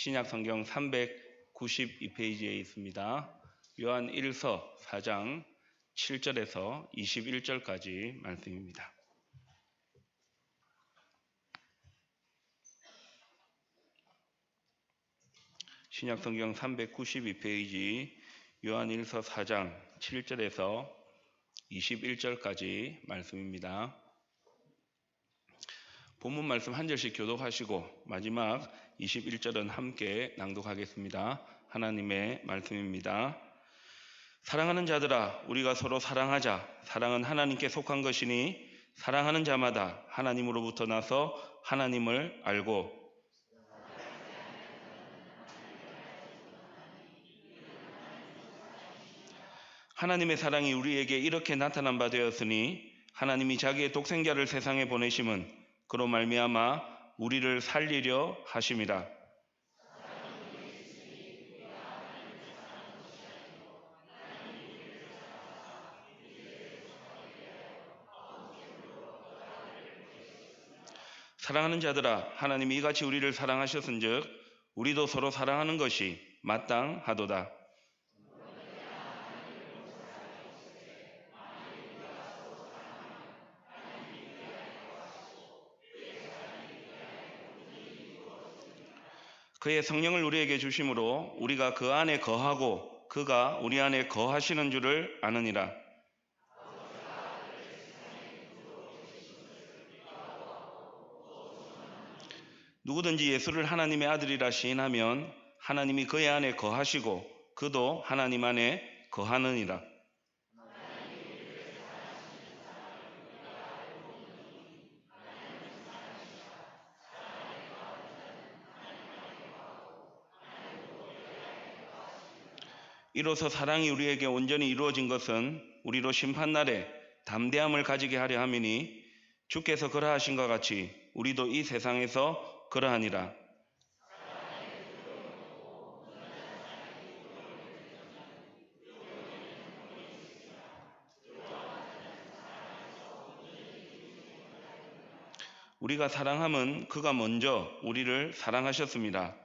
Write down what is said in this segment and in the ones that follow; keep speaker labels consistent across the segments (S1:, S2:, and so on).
S1: 신약 성경 392페이지에 있습니다. 요한 1서 4장 7절에서 21절까지 말씀입니다. 신약 성경 392페이지 요한 1서 4장 7절에서 21절까지 말씀입니다. 본문 말씀 한 절씩 교독하시고 마지막 21절은 함께 낭독하겠습니다. 하나님의 말씀입니다. 사랑하는 자들아, 우리가 서로 사랑하자. 사랑은 하나님께 속한 것이니 사랑하는 자마다 하나님으로부터 나서 하나님을 알고 하나님의 사랑이 우리에게 이렇게 나타난 바 되었으니 하나님이 자기의 독생자를 세상에 보내심은 그로 말미암아 우리를 살리려 하심이라. 사랑하는 자들아, 하나님이 이같이 우리를 사랑하셨은즉 우리도 서로 사랑하는 것이 마땅하도다. 그의 성령을 우리에게 주심으로 우리가 그 안에 거하고 그가 우리 안에 거하시는 줄을 아느니라. 누구든지 예수를 하나님의 아들이라 시인하면 하나님이 그의 안에 거하시고 그도 하나님 안에 거하느니라. 이로써 사랑이 우리에게 온전히 이루어진 것은 우리로 심판날에 담대함을 가지게 하려 함이니 주께서 그러하신 것 같이 우리도 이 세상에서 그러하니라. 우리가 사랑함은 그가 먼저 우리를 사랑하셨습니다.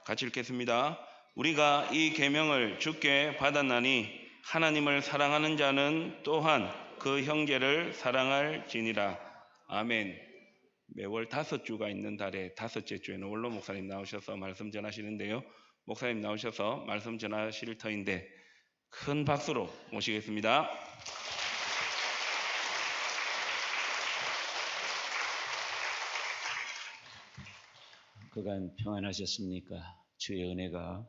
S1: 같이 읽겠습니다. 우리가 이 계명을 주께 받았나니 하나님을 사랑하는 자는 또한 그 형제를 사랑할지니라. 아멘. 매월 5주가 있는 달에 5째 주에는 원로 목사님 나오셔서 말씀 전하시는데요. 목사님 나오셔서 말씀 전하실 터인데 큰 박수로 모시겠습니다.
S2: 그간 평안하셨습니까? 주의 은혜가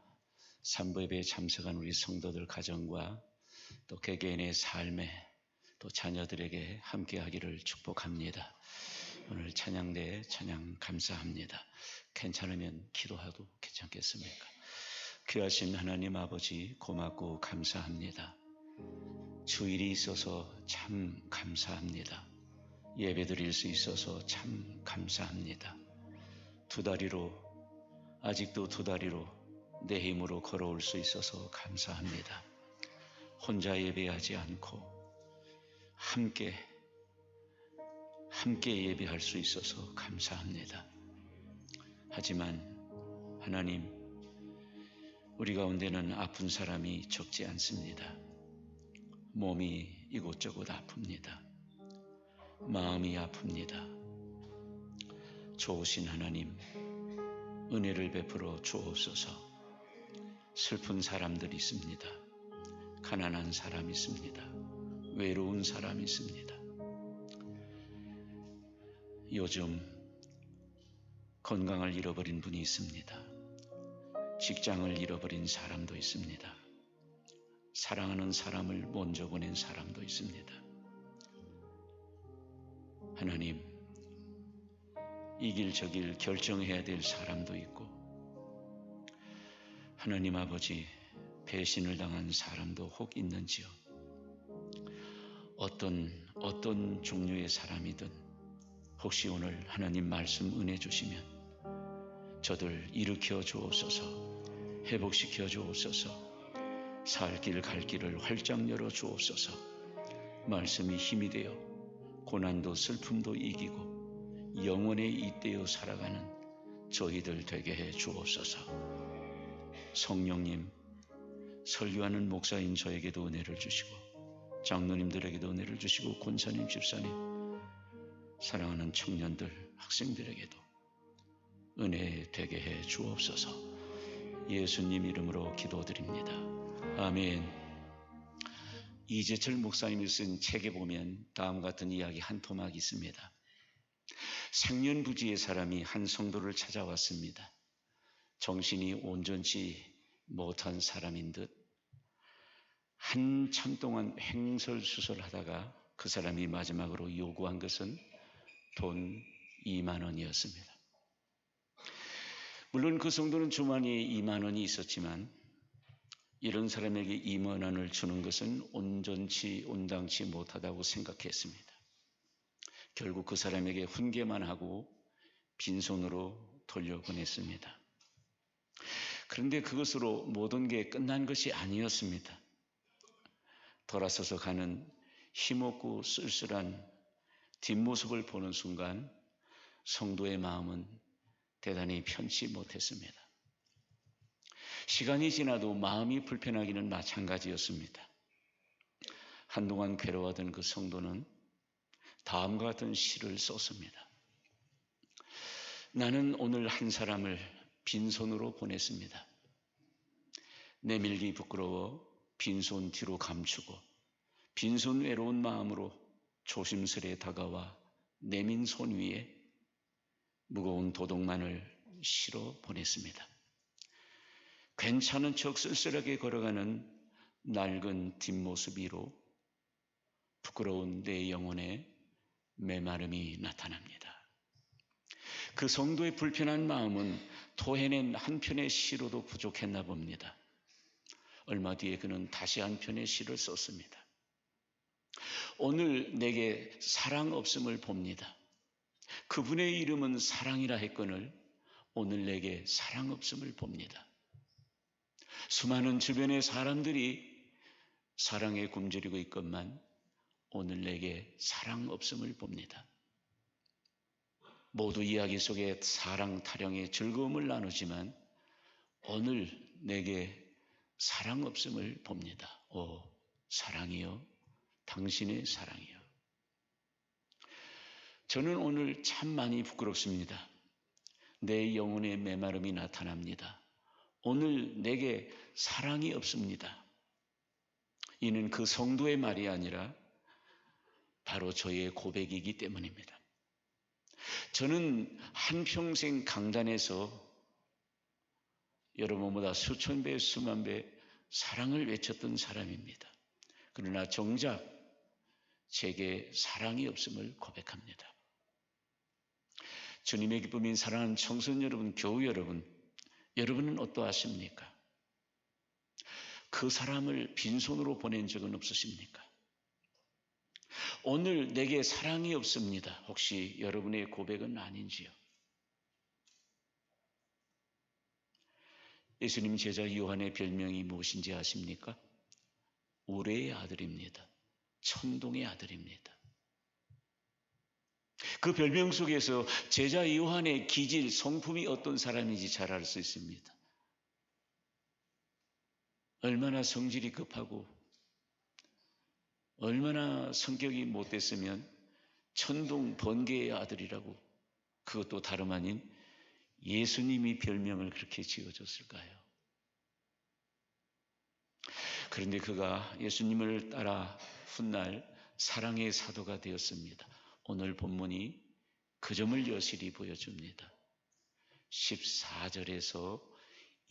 S2: 산부 예배에 참석한 우리 성도들 가정과 또 개개인의 삶에 또 자녀들에게 함께하기를 축복합니다. 오늘 찬양대에 찬양 감사합니다. 괜찮으면 기도하도 괜찮겠습니까? 귀하신 하나님 아버지 고맙고 감사합니다. 주일이 있어서 참 감사합니다. 예배드릴 수 있어서 참 감사합니다. 아직도 두 다리로 내 힘으로 걸어올 수 있어서 감사합니다. 혼자 예배하지 않고 함께 예배할 수 있어서 감사합니다. 하지만 하나님, 우리 가운데는 아픈 사람이 적지 않습니다. 몸이 이곳저곳 아픕니다. 마음이 아픕니다. 좋으신 하나님, 은혜를 베풀어 주옵소서. 슬픈 사람들이 있습니다. 가난한 사람이 있습니다. 외로운 사람이 있습니다. 요즘 건강을 잃어버린 분이 있습니다. 직장을 잃어버린 사람도 있습니다. 사랑하는 사람을 먼저 보낸 사람도 있습니다. 하나님, 이 길 저 길 결정해야 될 사람도 있고, 하나님 아버지, 배신을 당한 사람도 혹 있는지요. 어떤 종류의 사람이든 혹시 오늘 하나님 말씀 은혜 주시면 저들 일으켜 주옵소서. 회복시켜 주옵소서. 살 길 갈 길을 활짝 열어 주옵소서. 말씀이 힘이 되어 고난도 슬픔도 이기고 영원에 잇대어 살아가는 저희들 되게 해 주옵소서. 성령님, 설교하는 목사인 저에게도 은혜를 주시고 장로님들에게도 은혜를 주시고 권사님, 집사님, 사랑하는 청년들, 학생들에게도 은혜 되게 해 주옵소서. 예수님 이름으로 기도드립니다. 아멘. 이재철 목사님이 쓴 책에 보면 다음과 같은 이야기 한 토막이 있습니다. 생년부지의 사람이 한 성도를 찾아왔습니다. 정신이 온전치 못한 사람인 듯 한참 동안 횡설수설하다가 그 사람이 마지막으로 요구한 것은 돈 2만 원이었습니다. 물론 그 성도는 주머니에 2만 원이 있었지만 이런 사람에게 2만 원을 주는 것은 온당치 못하다고 생각했습니다. 결국 그 사람에게 훈계만 하고 빈손으로 돌려보냈습니다. 그런데 그것으로 모든 게 끝난 것이 아니었습니다. 돌아서서 가는 힘없고 쓸쓸한 뒷모습을 보는 순간 성도의 마음은 대단히 편치 못했습니다. 시간이 지나도 마음이 불편하기는 마찬가지였습니다. 한동안 괴로워하던 그 성도는 다음과 같은 시를 썼습니다. 나는 오늘 한 사람을 빈손으로 보냈습니다. 내밀기 부끄러워 빈손 뒤로 감추고 빈손 외로운 마음으로 조심스레 다가와 내민 손 위에 무거운 도둑만을 실어 보냈습니다. 괜찮은 척 쓸쓸하게 걸어가는 낡은 뒷모습 위로 부끄러운 내 영혼에 메마름이 나타납니다. 그 성도의 불편한 마음은 토해낸 한 편의 시로도 부족했나 봅니다. 얼마 뒤에 그는 다시 한 편의 시를 썼습니다. 오늘 내게 사랑 없음을 봅니다. 그분의 이름은 사랑이라 했거늘 오늘 내게 사랑 없음을 봅니다. 수많은 주변의 사람들이 사랑에 굶주리고 있건만 오늘 내게 사랑 없음을 봅니다. 모두 이야기 속에 사랑 타령의 즐거움을 나누지만 오늘 내게 사랑 없음을 봅니다. 오, 사랑이요, 당신의 사랑이요. 저는 오늘 참 많이 부끄럽습니다. 내 영혼의 메마름이 나타납니다. 오늘 내게 사랑이 없습니다. 이는 그 성도의 말이 아니라 바로 저의 고백이기 때문입니다. 저는 한평생 강단에서 여러분보다 수천 배, 수만 배 사랑을 외쳤던 사람입니다. 그러나 정작 제게 사랑이 없음을 고백합니다. 주님의 기쁨인 사랑하는 청소년 여러분, 교우 여러분, 여러분은 어떠하십니까? 그 사람을 빈손으로 보낸 적은 없으십니까? 오늘 내게 사랑이 없습니다. 혹시 여러분의 고백은 아닌지요? 예수님 제자 요한의 별명이 무엇인지 아십니까? 우레의 아들입니다. 천동의 아들입니다. 그 별명 속에서 제자 요한의 기질, 성품이 어떤 사람인지 잘 알 수 있습니다. 얼마나 성질이 급하고 얼마나 성격이 못됐으면 천동 번개의 아들이라고, 그것도 다름 아닌 예수님이 별명을 그렇게 지어줬을까요? 그런데 그가 예수님을 따라 훗날 사랑의 사도가 되었습니다. 오늘 본문이 그 점을 여실히 보여줍니다. 14절에서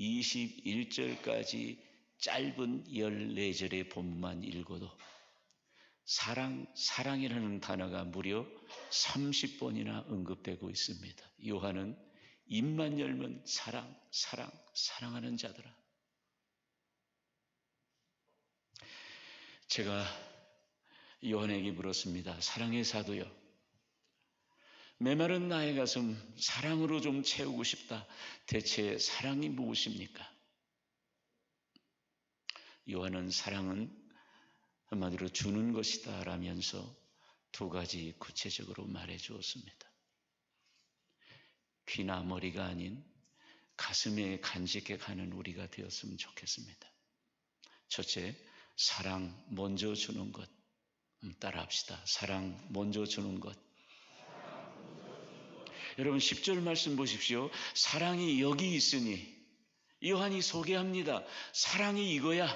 S2: 21절까지 짧은 14절의 본문만 읽어도 사랑이라는 단어가 무려 30번이나 언급되고 있습니다. 요한은 입만 열면 사랑하는 자들아. 제가 요한에게 물었습니다. 사랑의 사도요, 메마른 나의 가슴 사랑으로 좀 채우고 싶다. 대체 사랑이 무엇입니까? 요한은 사랑은 한마디로 주는 것이다 라면서 두 가지 구체적으로 말해 주었습니다. 귀나 머리가 아닌 가슴에 간직해 가는 우리가 되었으면 좋겠습니다. 첫째, 사랑 먼저 주는 것. 따라합시다. 사랑 먼저 주는 것. 여러분 10절 말씀 보십시오. 사랑이 여기 있으니 요한이 소개합니다. 사랑이 이거야.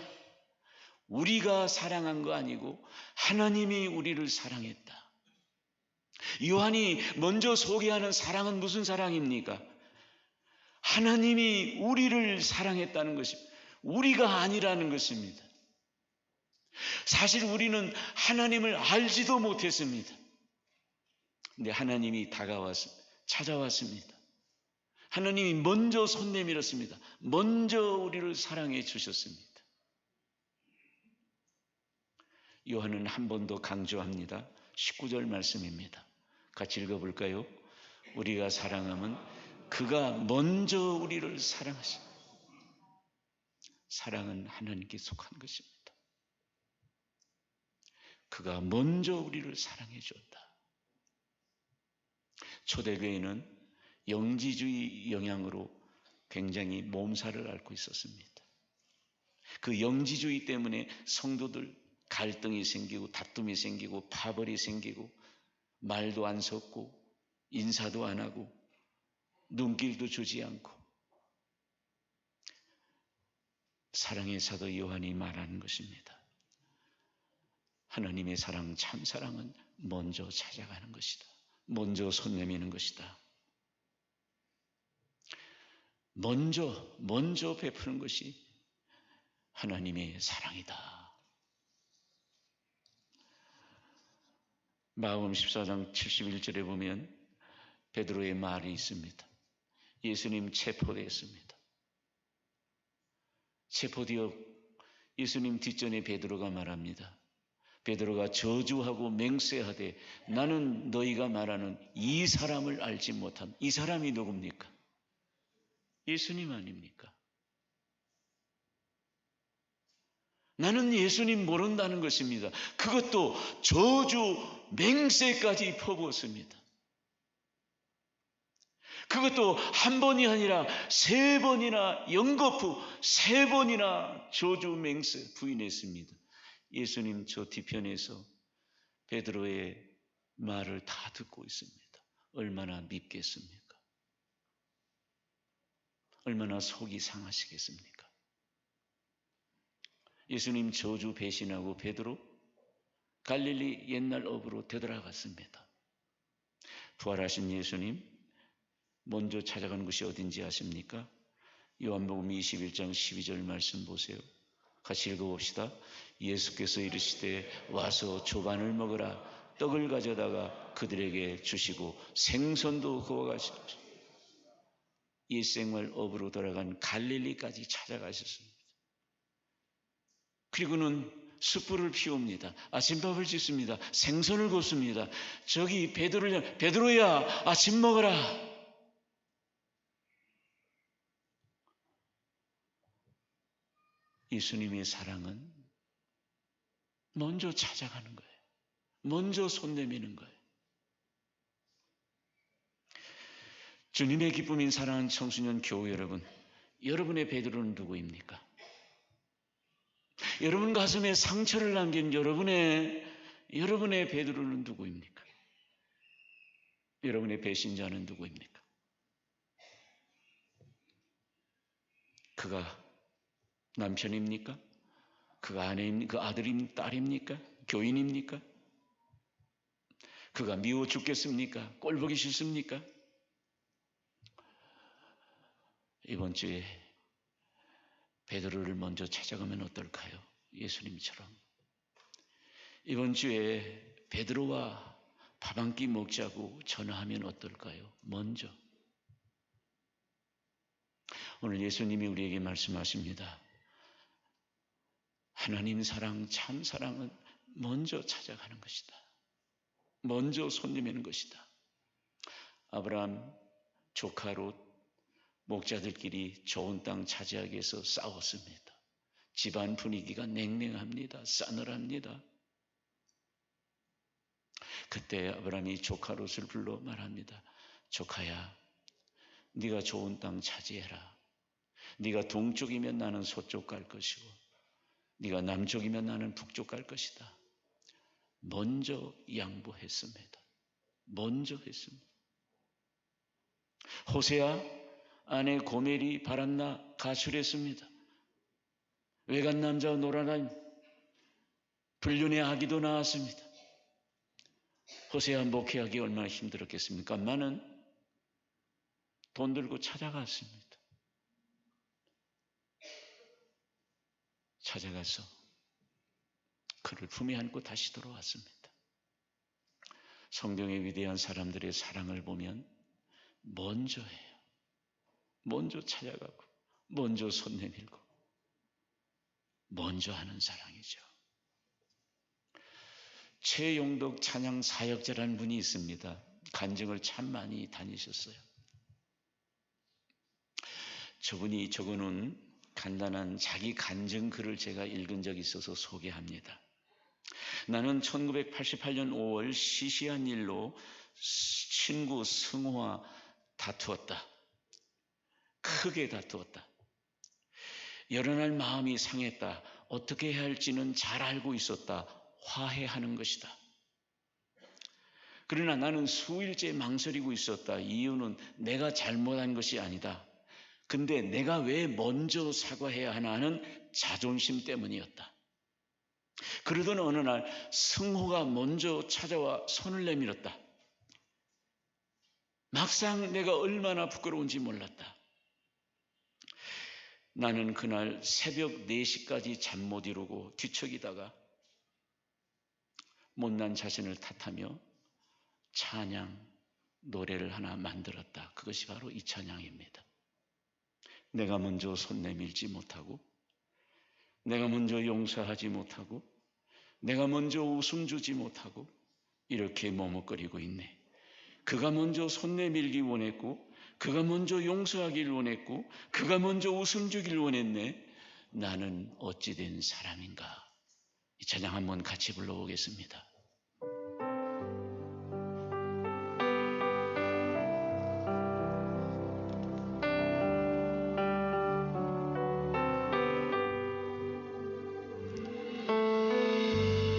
S2: 우리가 사랑한 거 아니고 하나님이 우리를 사랑했다. 요한이 먼저 소개하는 사랑은 무슨 사랑입니까? 하나님이 우리를 사랑했다는 것입니다. 우리가 아니라는 것입니다. 사실 우리는 하나님을 알지도 못했습니다. 근데 하나님이 찾아왔습니다. 하나님이 먼저 손 내밀었습니다. 먼저 우리를 사랑해 주셨습니다. 요한은 한 번 더 강조합니다. 19절 말씀입니다. 같이 읽어볼까요? 우리가 사랑하면 그가 먼저 우리를 사랑하십니다. 사랑은 하나님께 속한 것입니다. 그가 먼저 우리를 사랑해 줬다. 초대교회는 영지주의 영향으로 굉장히 몸살을 앓고 있었습니다. 그 영지주의 때문에 성도들 갈등이 생기고 다툼이 생기고 파벌이 생기고 말도 안 섞고 인사도 안 하고 눈길도 주지 않고 사랑의 사도 요한이 말하는 것입니다. 하나님의 사랑, 참 사랑은 먼저 찾아가는 것이다. 먼저 손 내미는 것이다. 먼저 베푸는 것이 하나님의 사랑이다. 마가복음 14장 71절에 보면 베드로의 말이 있습니다. 예수님 체포되었습니다. 체포되어 예수님 뒷전에 베드로가 말합니다. 베드로가 저주하고 맹세하되 나는 너희가 말하는 이 사람을 알지 못함. 이 사람이 누굽니까? 예수님 아닙니까? 나는 예수님 모른다는 것입니다. 그것도 저주 맹세까지 퍼부었습니다. 그것도 한 번이 아니라 3번이나 연거푸 3번이나 저주 맹세 부인했습니다. 예수님 저 뒤편에서 베드로의 말을 다 듣고 있습니다. 얼마나 밉겠습니까? 얼마나 속이 상하시겠습니까? 예수님 저주 배신하고 베드로 갈릴리 옛날 업으로 되돌아갔습니다. 부활하신 예수님 먼저 찾아간 곳이 어딘지 아십니까? 요한복음 21장 12절 말씀 보세요. 같이 읽어봅시다. 예수께서 이르시되 와서 조반을 먹으라. 떡을 가져다가 그들에게 주시고 생선도 그와 같이 옛생활 업으로 돌아간 갈릴리까지 찾아가셨습니다. 그리고는 숯불을 피웁니다. 아침밥을 짓습니다. 생선을 굽습니다. 저기 베드로야 아침 먹어라. 예수님의 사랑은 먼저 찾아가는 거예요. 먼저 손 내미는 거예요. 주님의 기쁨인 사랑하는 청소년 교우 여러분, 여러분의 베드로는 누구입니까? 여러분 가슴에 상처를 남긴 여러분의 베드로는 누구입니까? 여러분의 배신자는 누구입니까? 그가 남편입니까? 그가 아내입니까? 그 아들입니까? 딸입니까? 교인입니까? 그가 미워 죽겠습니까? 꼴보기 싫습니까? 이번 주에 베드로를 먼저 찾아가면 어떨까요? 예수님처럼. 이번 주에 베드로와 밥 한 끼 먹자고 전화하면 어떨까요? 먼저. 오늘 예수님이 우리에게 말씀하십니다. 하나님 사랑, 참 사랑은 먼저 찾아가는 것이다. 먼저 손 내미는 것이다. 아브라함 조카 롯 목자들끼리 좋은 땅 차지하기 위해서 싸웠습니다. 집안 분위기가 냉랭합니다. 싸늘합니다. 그때 아브라함이 조카 롯을 불러 말합니다. 조카야, 네가 좋은 땅 차지해라. 네가 동쪽이면 나는 서쪽 갈 것이고 네가 남쪽이면 나는 북쪽 갈 것이다. 먼저 양보했습니다. 먼저 했습니다. 호세아 아내 고멜이 바람나 가출했습니다. 외간 남자와 놀아다니 불륜의 아기도 나왔습니다. 호세아 목회하기 얼마나 힘들었겠습니까? 나는 돈 들고 찾아갔습니다. 찾아가서 그를 품에 안고 다시 돌아왔습니다. 성경의 위대한 사람들의 사랑을 보면 먼저 해요. 먼저 찾아가고 먼저 손 내밀고 먼저 하는 사랑이죠. 최용덕 찬양 사역자라는 분이 있습니다. 간증을 참 많이 다니셨어요. 저분이 적어놓은 간단한 자기 간증 글을 제가 읽은 적이 있어서 소개합니다. 나는 1988년 5월 시시한 일로 친구 승호와 다투었다. 크게 다투었다. 여러 날 마음이 상했다. 어떻게 해야 할지는 잘 알고 있었다. 화해하는 것이다. 그러나 나는 수일째 망설이고 있었다. 이유는 내가 잘못한 것이 아니다. 근데 내가 왜 먼저 사과해야 하나 하는 자존심 때문이었다. 그러던 어느 날 승호가 먼저 찾아와 손을 내밀었다. 막상 내가 얼마나 부끄러운지 몰랐다. 나는 그날 새벽 4시까지 잠 못 이루고 뒤척이다가 못난 자신을 탓하며 찬양 노래를 하나 만들었다. 그것이 바로 이 찬양입니다. 내가 먼저 손 내밀지 못하고 내가 먼저 용서하지 못하고 내가 먼저 웃음 주지 못하고 이렇게 머뭇거리고 있네. 그가 먼저 손 내밀기 원했고 그가 먼저 용서하길 원했고 그가 먼저 웃음 주길 원했네. 나는 어찌 된 사람인가. 이 찬양 한번 같이 불러보겠습니다.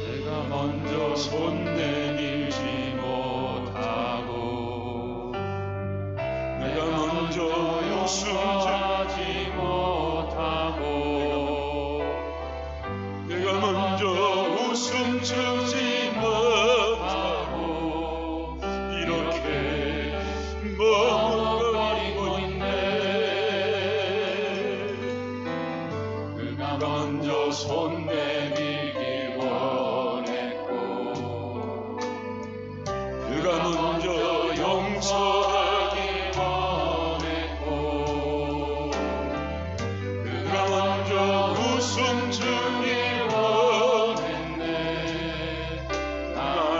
S2: 내가 먼저 손 내밀지 못하고 내가 먼저 웃음하지 못하고 내가 먼저 웃음 주지 못하고 이렇게 머뭇거리고 있네. 그가 먼저 손 내밀길 원했고 그가 먼저 용서하길 원했고 그가 먼저 웃음 주길 원했네. 나는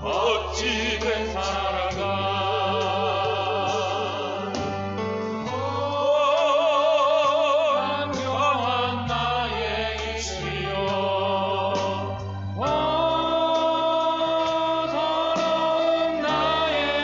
S2: 어찌 된 사람인가. 강경한 나의 이치여 더러운 나의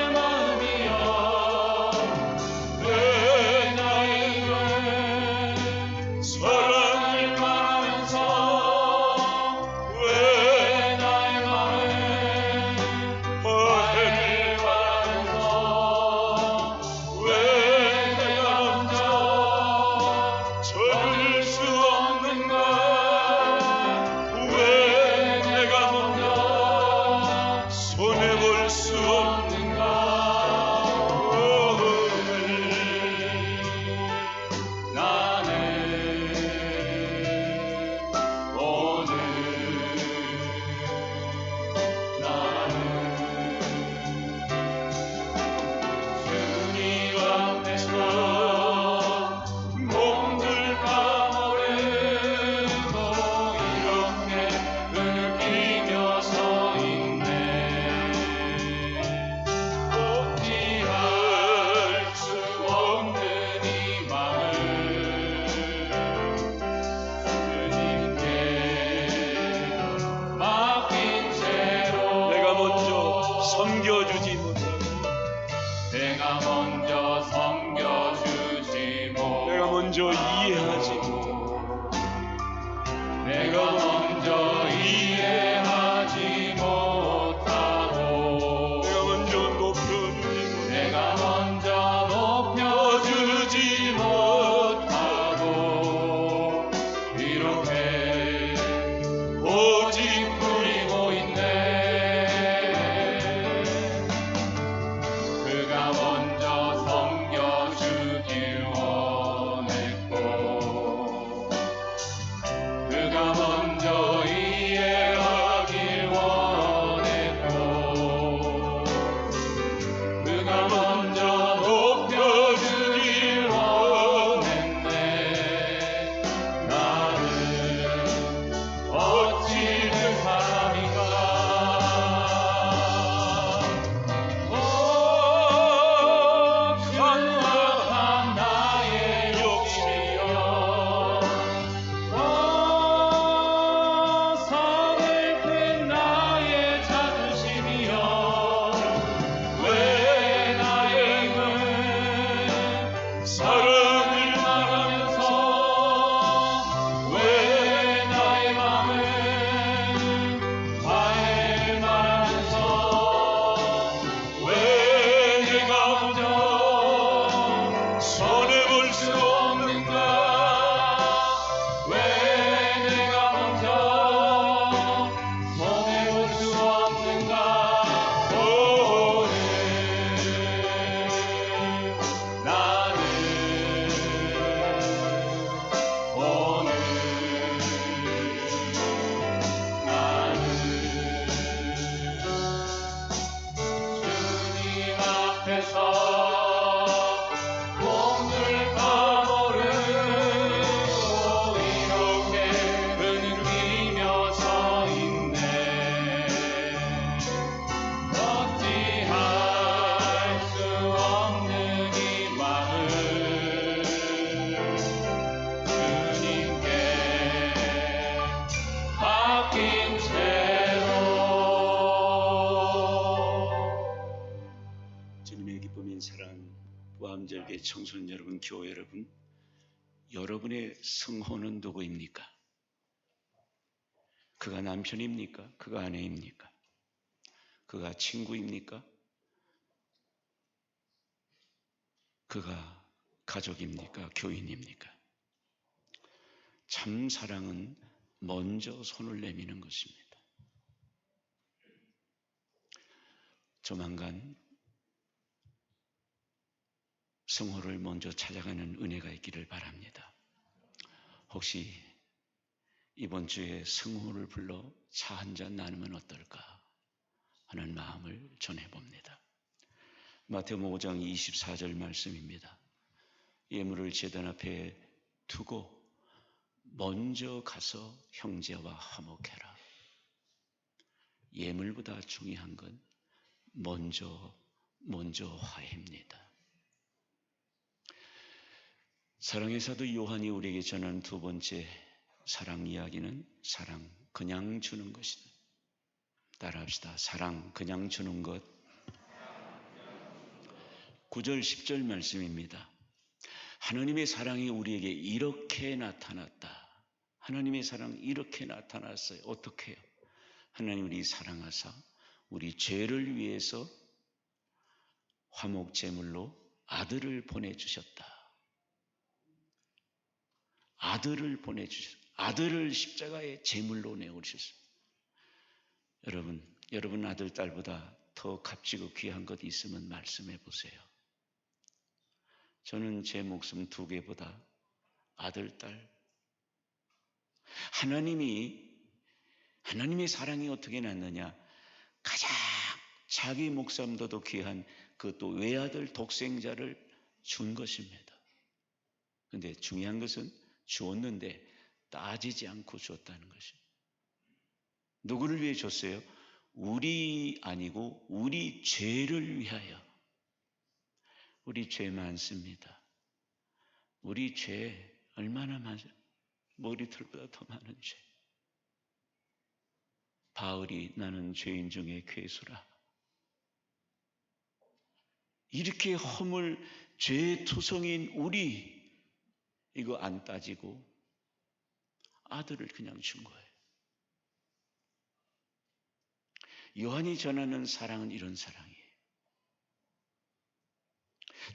S2: 이해하지
S3: 내가 먼저 이해하지 못하고 내가 먼저 높여주지 못하고 이렇게 고집부리고 있네. 그가 먼저 섬겨주길 원했고 그가 먼저 이해하길 원했고 그가 먼저 높여주길 원했네. 나는 어찌 된 사람인가. 추악한 나의 욕심이여 서글픈 나의 자존심이여 왜 나의 힘은 사랑을 말하면서 왜 나의 맘은 화해를 말하면서 왜 내가 먼저 손해볼 수 없는가. 왜 내가 먼저 손해볼 수 없는가. 오늘 나는 오늘 나는 주님 앞에서 몸을 가모르고 이렇게 흐느끼며 서 있네. 어찌할 수 없는 이 마음 주님께 맡긴 채로.
S2: 주님의 기쁨인 사랑 보암절개 청소년 여러분, 교회 여러분, 여러분의 성호는 누구입니까? 그가 남편입니까? 그가 아내입니까? 그가 친구입니까? 그가 가족입니까? 교인입니까? 참 사랑은 먼저 손을 내미는 것입니다. 조만간 성호를 먼저 찾아가는 은혜가 있기를 바랍니다. 혹시 이번 주에 성호를 불러 차 한 잔 나누면 어떨까 하는 마음을 전해봅니다. 마태복음 5장 24절 말씀입니다. 예물을 제단 앞에 두고 먼저 가서 형제와 화목해라. 예물보다 중요한 건 먼저 화해입니다. 사랑의 사도 요한이 우리에게 전하는 두 번째 사랑 이야기는 사랑 그냥 주는 것이다. 따라합시다. 사랑 그냥 주는 것. 9절 10절 말씀입니다. 하나님의 사랑이 우리에게 이렇게 나타났다. 하나님의 사랑이 이렇게 나타났어요. 어떻게 해요? 하나님 우리 사랑하사 우리 죄를 위해서 화목제물로 아들을 보내주셨다. 아들을 보내주셨다. 아들을 십자가의 제물로 내오셨습니다. 여러분 아들, 딸보다 더 값지고 귀한 것 있으면 말씀해 보세요. 저는 제 목숨 2개보다 아들, 딸. 하나님의 사랑이 어떻게 났느냐? 가장 자기 목숨보다도 귀한 그 또 외아들 독생자를 준 것입니다. 그런데 중요한 것은 주었는데 따지지 않고 줬다는 것입니다. 누구를 위해 줬어요? 우리 아니고 우리 죄를 위하여. 우리 죄 많습니다. 우리 죄 얼마나 많아요? 머리털보다 더 많은 죄. 바울이 나는 죄인 중에 괴수라. 이렇게 허물 죄투성인 우리, 이거 안 따지고 아들을 그냥 준 거예요. 요한이 전하는 사랑은 이런 사랑이에요.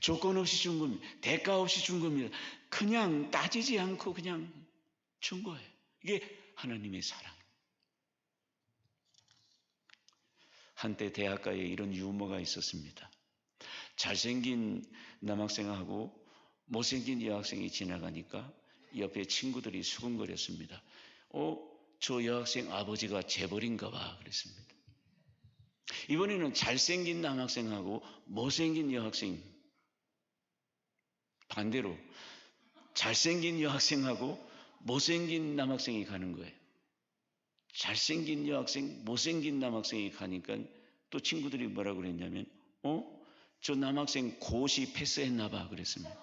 S2: 조건 없이 준 겁니다. 대가 없이 준 겁니다. 그냥 따지지 않고 그냥 준 거예요. 이게 하나님의 사랑. 한때 대학가에 이런 유머가 있었습니다. 잘생긴 남학생하고 못생긴 여학생이 지나가니까 옆에 친구들이 수근거렸습니다. 저 여학생 아버지가 재벌인가 봐 그랬습니다. 이번에는 잘생긴 남학생하고 못생긴 여학생, 반대로 잘생긴 여학생하고 못생긴 남학생이 가는 거예요. 잘생긴 여학생, 못생긴 남학생이 가니까 또 친구들이 뭐라고 그랬냐면 저 남학생 고시 패스했나 봐 그랬습니다.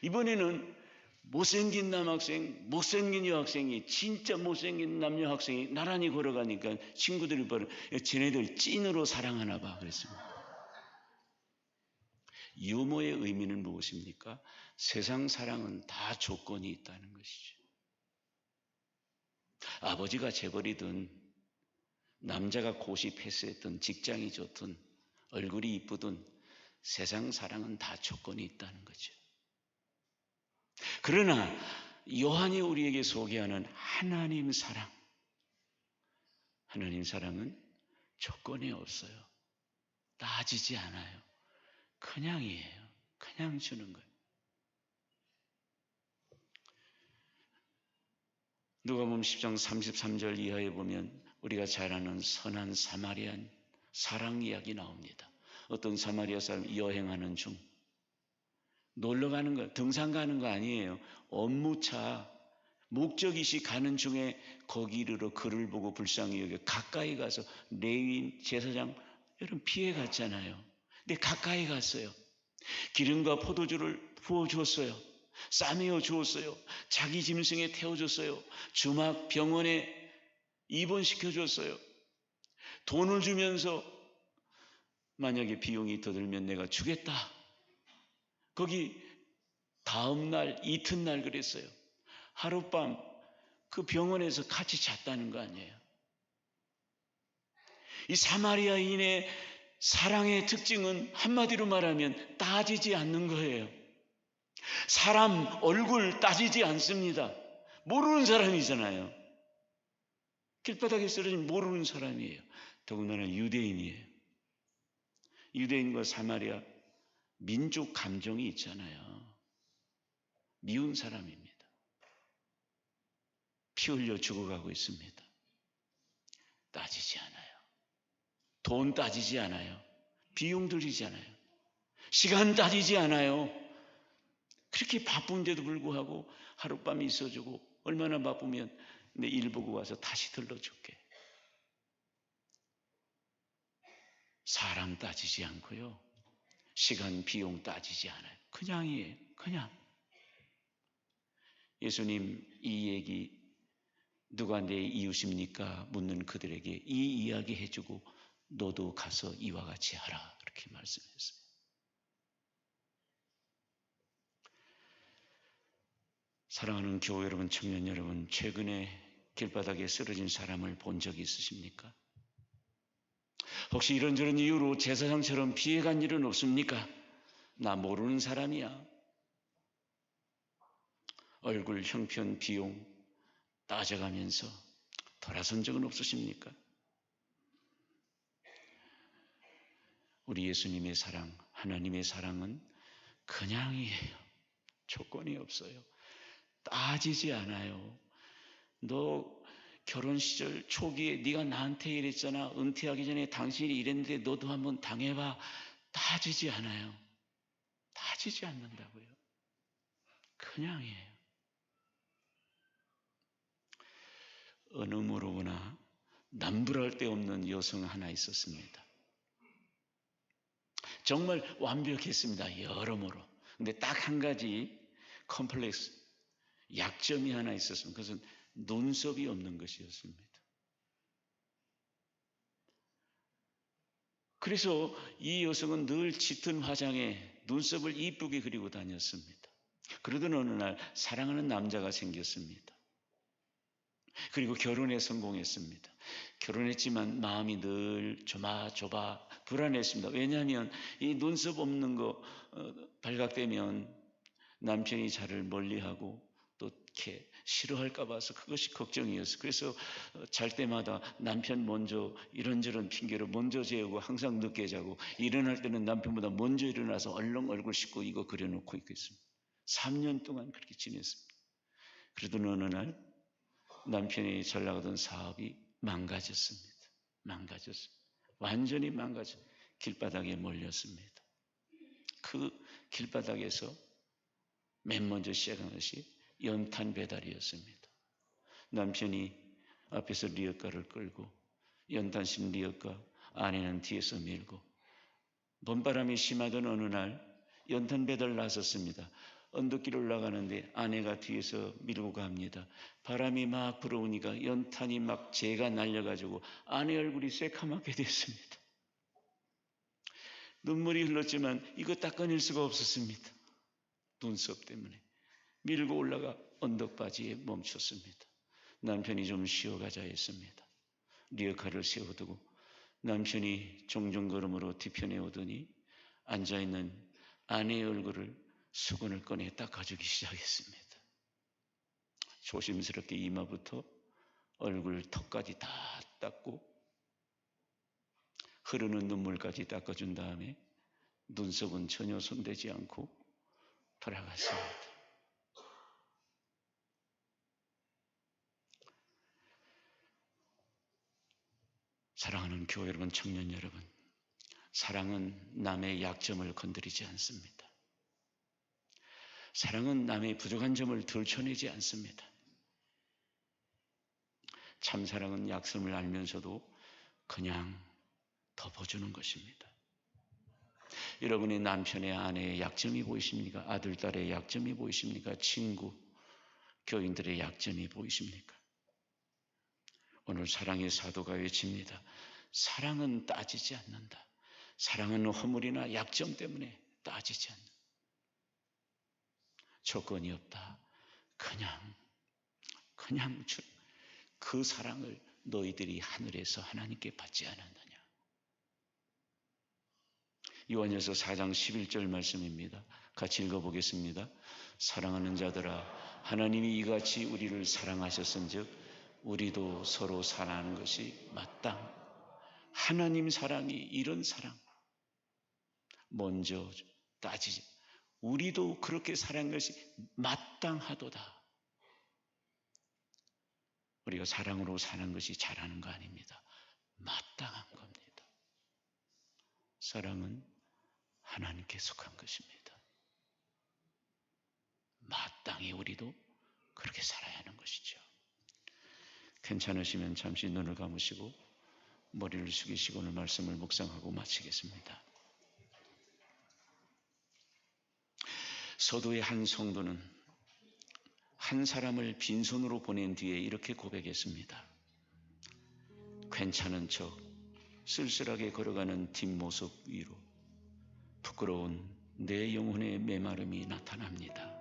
S2: 이번에는 못생긴 남학생, 못생긴 여학생이, 진짜 못생긴 남녀 학생이 나란히 걸어가니까 친구들이 바로 쟤네들 찐으로 사랑하나 봐 그랬습니다. 유머의 의미는 무엇입니까? 세상 사랑은 다 조건이 있다는 것이죠. 아버지가 재벌이든 남자가 고시 패스했든 직장이 좋든 얼굴이 이쁘든 세상 사랑은 다 조건이 있다는 거죠. 그러나 요한이 우리에게 소개하는 하나님 사랑, 하나님 사랑은 조건이 없어요. 따지지 않아요. 그냥이에요. 그냥 주는 거예요. 누가복음 10장 33절 이하에 보면 우리가 잘 아는 선한 사마리안 사랑 이야기 나옵니다. 어떤 사마리아 사람 여행하는 중 놀러 가는 거, 등산 가는 거 아니에요. 업무차, 목적이시 가는 중에 거기 이르러 그를 보고 불쌍히 여겨 가까이 가서 레위인, 제사장 여러분 피해 갔잖아요. 근데 가까이 갔어요. 기름과 포도주를 부어주었어요. 싸매어 주었어요. 자기 짐승에 태워줬어요. 주막 병원에 입원시켜줬어요. 돈을 주면서 만약에 비용이 더 들면 내가 주겠다. 거기 다음날 이튿날 그랬어요. 하룻밤 그 병원에서 같이 잤다는 거 아니에요. 이 사마리아인의 사랑의 특징은 한마디로 말하면 따지지 않는 거예요. 사람 얼굴 따지지 않습니다. 모르는 사람이잖아요. 길바닥에 쓰러진 모르는 사람이에요. 더군다나 유대인이에요. 유대인과 사마리아 민족 감정이 있잖아요. 미운 사람입니다. 피 흘려 죽어가고 있습니다. 따지지 않아요. 돈 따지지 않아요. 비용 들이지 않아요. 시간 따지지 않아요. 그렇게 바쁜데도 불구하고 하룻밤 있어주고 얼마나 바쁘면 내 일 보고 와서 다시 들러줄게. 사람 따지지 않고요. 시간, 비용 따지지 않아요. 그냥이에요. 그냥. 예수님 이 얘기 누가 내 이웃입니까? 묻는 그들에게 이 이야기 해주고 너도 가서 이와 같이 하라. 그렇게 말씀했어요. 사랑하는 교회 여러분, 청년 여러분, 최근에 길바닥에 쓰러진 사람을 본 적이 있으십니까? 혹시 이런저런 이유로 제사장처럼 피해간 일은 없습니까? 나 모르는 사람이야. 얼굴, 형편, 비용 따져가면서 돌아선 적은 없으십니까? 우리 예수님의 사랑, 하나님의 사랑은 그냥이에요. 조건이 없어요. 따지지 않아요. 너 결혼 시절 초기에 네가 나한테 이랬잖아. 은퇴하기 전에 당신이 이랬는데 너도 한번 당해봐. 따지지 않아요. 따지지 않는다고요. 그냥이에요. 어느 모로구나 남부할 데 없는 여성 하나 있었습니다. 정말 완벽했습니다. 여러모로. 근데 딱 한 가지 컴플렉스, 약점이 하나 있었습니다. 그것은 눈썹이 없는 것이었습니다. 그래서 이 여성은 늘 짙은 화장에 눈썹을 이쁘게 그리고 다녔습니다. 그러던 어느 날 사랑하는 남자가 생겼습니다. 그리고 결혼에 성공했습니다. 결혼했지만 마음이 늘 조마조마 불안했습니다. 왜냐하면 이 눈썹 없는 거 발각되면 남편이 저를 멀리하고 또 이렇게 싫어할까 봐서 그것이 걱정이었어요. 그래서 잘 때마다 남편 먼저 이런저런 핑계로 먼저 재우고 항상 늦게 자고 일어날 때는 남편보다 먼저 일어나서 얼른 얼굴 씻고 이거 그려놓고 있겠습니다. 3년 동안 그렇게 지냈습니다. 그러던 어느 날 남편이 잘 나가던 사업이 망가졌습니다. 완전히 망가져 길바닥에 몰렸습니다. 그 길바닥에서 맨 먼저 시작한 것이 연탄 배달이었습니다. 남편이 앞에서 리어카를 끌고 연탄 심 리어카, 아내는 뒤에서 밀고 봄바람이 심하던 어느 날 연탄 배달 나섰습니다. 언덕길 올라가는데 아내가 뒤에서 밀고 갑니다. 바람이 막 불어오니까 연탄이 막 재가 날려가지고 아내 얼굴이 새카맣게 됐습니다. 눈물이 흘렀지만 이거 닦아낼 수가 없었습니다. 눈썹 때문에 밀고 올라가 언덕바지에 멈췄습니다. 남편이 좀 쉬어가자 했습니다. 리어카를 세워두고 남편이 종종 걸음으로 뒤편에 오더니 앉아있는 아내의 얼굴을 수건을 꺼내 닦아주기 시작했습니다. 조심스럽게 이마부터 얼굴 턱까지 다 닦고 흐르는 눈물까지 닦아준 다음에 눈썹은 전혀 손대지 않고 돌아갔습니다. 사랑하는 교회 여러분, 청년 여러분, 사랑은 남의 약점을 건드리지 않습니다. 사랑은 남의 부족한 점을 들춰내지 않습니다. 참 사랑은 약점을 알면서도 그냥 덮어주는 것입니다. 여러분의 남편의 아내의 약점이 보이십니까? 아들, 딸의 약점이 보이십니까? 친구, 교인들의 약점이 보이십니까? 오늘 사랑의 사도가 외칩니다. 사랑은 따지지 않는다. 사랑은 허물이나 약점 때문에 따지지 않는다. 조건이 없다. 그냥 그 사랑을 너희들이 하늘에서 하나님께 받지 않았느냐. 요한일서 4장 11절 말씀입니다. 같이 읽어보겠습니다. 사랑하는 자들아, 하나님이 이같이 우리를 사랑하셨은즉 우리도 서로 사랑하는 것이 마땅. 하나님 사랑이 이런 사랑. 먼저 따지지. 우리도 그렇게 사랑하는 것이 마땅하도다. 우리가 사랑으로 사는 것이 잘하는 거 아닙니다. 마땅한 겁니다. 사랑은 하나님께 속한 것입니다. 마땅히 우리도 그렇게 살아야 하는 것이죠. 괜찮으시면 잠시 눈을 감으시고 머리를 숙이시고 오늘 말씀을 묵상하고 마치겠습니다. 서도의 한 성도는 한 사람을 빈손으로 보낸 뒤에 이렇게 고백했습니다. 괜찮은 척 쓸쓸하게 걸어가는 뒷모습 위로 부끄러운 내 영혼의 메마름이 나타납니다.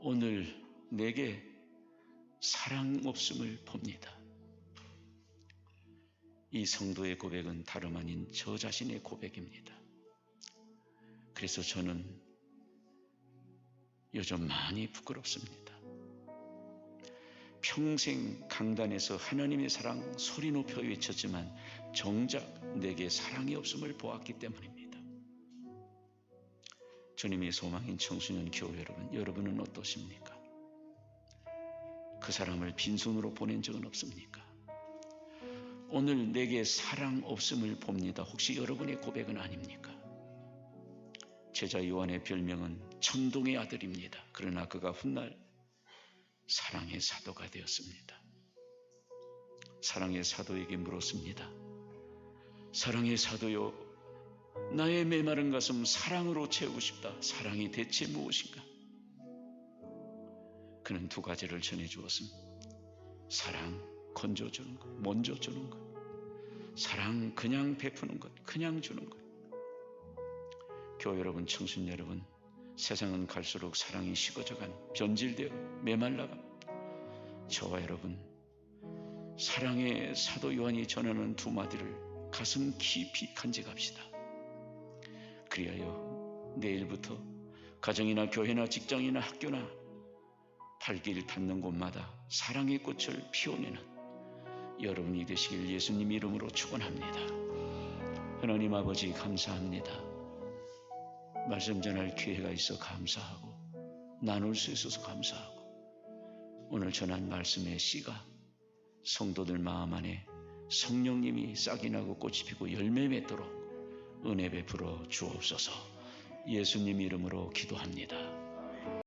S2: 오늘 내게 사랑 없음을 봅니다. 이 성도의 고백은 다름 아닌 저 자신의 고백입니다. 그래서 저는 요즘 많이 부끄럽습니다. 평생 강단에서 하나님의 사랑 소리 높여 외쳤지만 정작 내게 사랑이 없음을 보았기 때문입니다. 주님의 소망인 청소년 교회 여러분, 여러분은 어떠십니까? 그 사람을 빈손으로 보낸 적은 없습니까? 오늘 내게 사랑 없음을 봅니다. 혹시 여러분의 고백은 아닙니까? 제자 요한의 별명은 천동의 아들입니다. 그러나 그가 훗날 사랑의 사도가 되었습니다. 사랑의 사도에게 물었습니다. 사랑의 사도요, 나의 메마른 가슴 사랑으로 채우고 싶다. 사랑이 대체 무엇인가? 그는 두 가지를 전해주었습니다. 사랑 건져주는 것, 먼저 주는 것. 사랑 그냥 베푸는 것, 그냥 주는 것. 교회 여러분, 청춘 여러분, 세상은 갈수록 사랑이 식어져간 변질되어 메말라간 저와 여러분 사랑의 사도 요한이 전하는 두 마디를 가슴 깊이 간직합시다. 그리하여 내일부터 가정이나 교회나 직장이나 학교나 발길 닿는 곳마다 사랑의 꽃을 피워내는 여러분이 되시길 예수님 이름으로 축원합니다. 하나님 아버지 감사합니다. 말씀 전할 기회가 있어 감사하고 나눌 수 있어서 감사하고 오늘 전한 말씀의 씨가 성도들 마음 안에 성령님이 싹이 나고 꽃이 피고 열매 맺도록 은혜 베풀어 주옵소서. 예수님 이름으로 기도합니다.